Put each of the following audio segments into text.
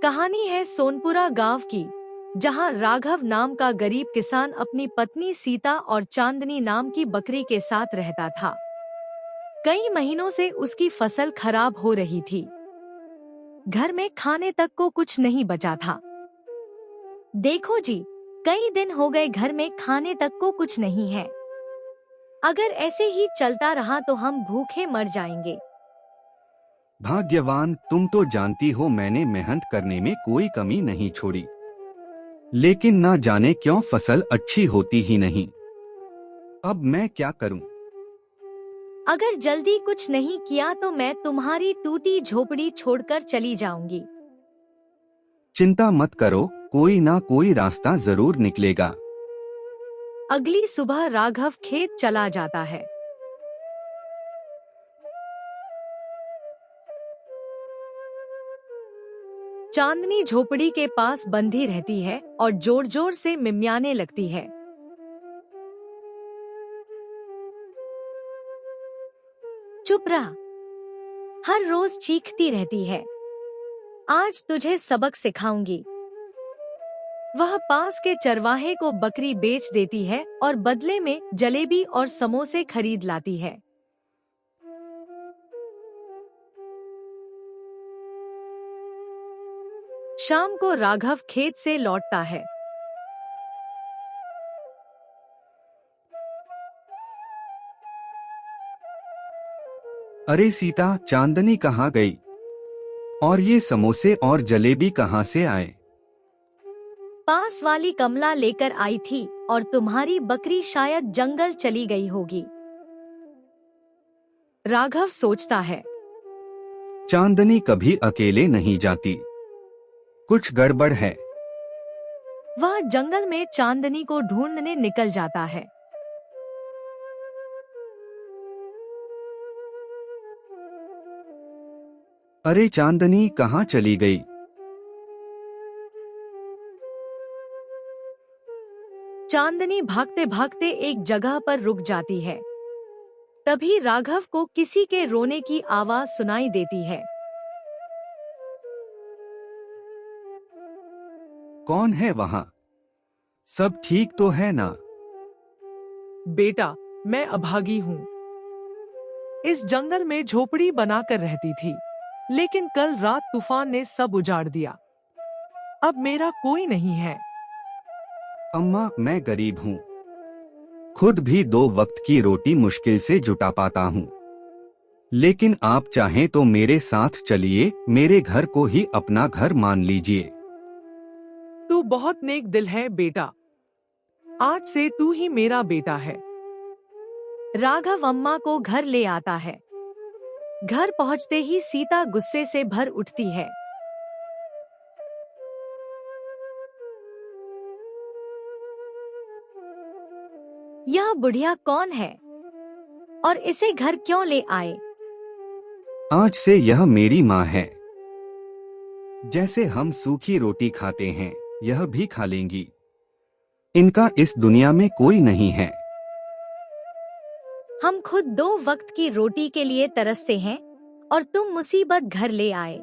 कहानी है सोनपुरा गांव की, जहां राघव नाम का गरीब किसान अपनी पत्नी सीता और चांदनी नाम की बकरी के साथ रहता था। कई महीनों से उसकी फसल खराब हो रही थी। घर में खाने तक को कुछ नहीं बचा था। देखो जी, कई दिन हो गए घर में खाने तक को कुछ नहीं है। अगर ऐसे ही चलता रहा तो हम भूखे मर जाएंगे। भाग्यवान, तुम तो जानती हो मैंने मेहनत करने में कोई कमी नहीं छोड़ी, लेकिन ना जाने क्यों फसल अच्छी होती ही नहीं। अब मैं क्या करूं? अगर जल्दी कुछ नहीं किया तो मैं तुम्हारी टूटी झोपड़ी छोड़कर चली जाऊंगी। चिंता मत करो, कोई ना कोई रास्ता जरूर निकलेगा। अगली सुबह राघव खेत चला जाता है। चांदनी झोपड़ी के पास बंधी रहती है और जोर जोर से मिमियाने लगती है। चुप रह, हर रोज चीखती रहती है। आज तुझे सबक सिखाऊंगी। वह पास के चरवाहे को बकरी बेच देती है और बदले में जलेबी और समोसे खरीद लाती है। शाम को राघव खेत से लौटता है। अरे सीता, चांदनी कहाँ गई? और ये समोसे और जलेबी कहाँ से आए? पास वाली कमला लेकर आई थी और तुम्हारी बकरी शायद जंगल चली गई होगी। राघव सोचता है। चांदनी कभी अकेले नहीं जाती, कुछ गड़बड़ है। वह जंगल में चांदनी को ढूंढने निकल जाता है। अरे चांदनी कहाँ चली गई? चांदनी भागते भागते एक जगह पर रुक जाती है। तभी राघव को किसी के रोने की आवाज सुनाई देती है। कौन है वहाँ? सब ठीक तो है ना? बेटा, मैं अभागी हूँ। इस जंगल में झोपड़ी बनाकर रहती थी, लेकिन कल रात तूफान ने सब उजाड़ दिया। अब मेरा कोई नहीं है। अम्मा, मैं गरीब हूँ, खुद भी 2 वक्त की रोटी मुश्किल से जुटा पाता हूँ। लेकिन आप चाहें तो मेरे साथ चलिए, मेरे घर को ही अपना घर मान लीजिए। तू बहुत नेक दिल है बेटा। आज से तू ही मेरा बेटा है। राघव अम्मा को घर ले आता है। घर पहुंचते ही सीता गुस्से से भर उठती है। यह बुढ़िया कौन है और इसे घर क्यों ले आए? आज से यह मेरी माँ है। जैसे हम सूखी रोटी खाते हैं, यह भी खा लेंगी। इनका इस दुनिया में कोई नहीं है। हम खुद 2 वक्त की रोटी के लिए तरसते हैं और तुम मुसीबत घर ले आए।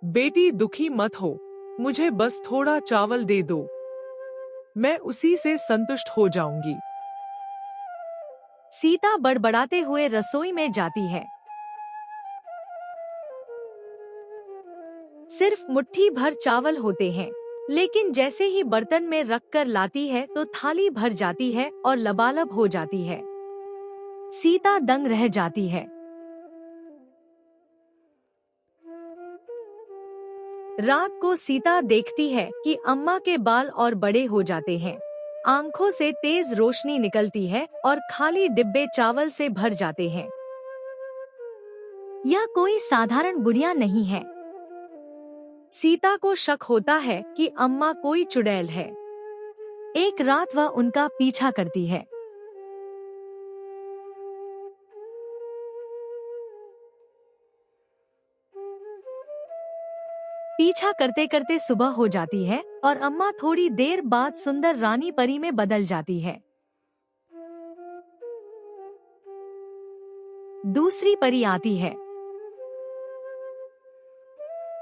बेटी दुखी मत हो, मुझे बस थोड़ा चावल दे दो, मैं उसी से संतुष्ट हो जाऊंगी। सीता बड़बड़ाते हुए रसोई में जाती है। सिर्फ मुट्ठी भर चावल होते हैं, लेकिन जैसे ही बर्तन में रखकर लाती है तो थाली भर जाती है और लबालब हो जाती है। सीता दंग रह जाती है। रात को सीता देखती है कि अम्मा के बाल और बड़े हो जाते हैं। आंखों से तेज रोशनी निकलती है और खाली डिब्बे चावल से भर जाते हैं। यह कोई साधारण बुढ़िया नहीं है। सीता को शक होता है कि अम्मा कोई चुड़ैल है। एक रात वह उनका पीछा करती है। पीछा करते करते सुबह हो जाती है और अम्मा थोड़ी देर बाद सुंदर रानी परी में बदल जाती है। दूसरी परी आती है।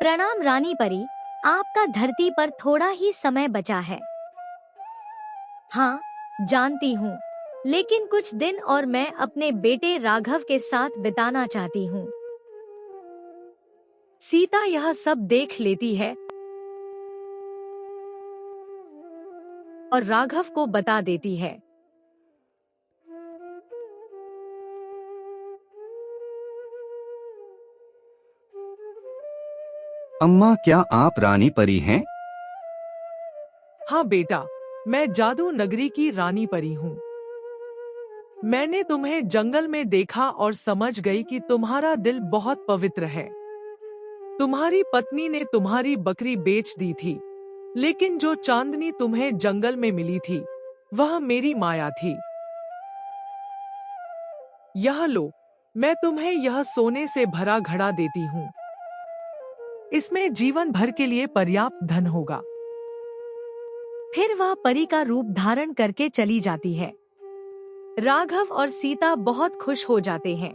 प्रणाम रानी परी, आपका धरती पर थोड़ा ही समय बचा है। हाँ, जानती हूँ, लेकिन कुछ दिन और मैं अपने बेटे राघव के साथ बिताना चाहती हूँ। सीता यह सब देख लेती है और राघव को बता देती है। अम्मा, क्या आप रानी परी हैं? हाँ बेटा, मैं जादू नगरी की रानी परी हूँ। मैंने तुम्हें जंगल में देखा और समझ गई कि तुम्हारा दिल बहुत पवित्र है। तुम्हारी पत्नी ने तुम्हारी बकरी बेच दी थी, लेकिन जो चांदनी तुम्हें जंगल में मिली थी, वह मेरी माया थी। यह लो, मैं तुम्हें यह सोने से भरा घड़ा देती हूँ। इसमें जीवन भर के लिए पर्याप्त धन होगा। फिर वह परी का रूप धारण करके चली जाती है। राघव और सीता बहुत खुश हो जाते हैं।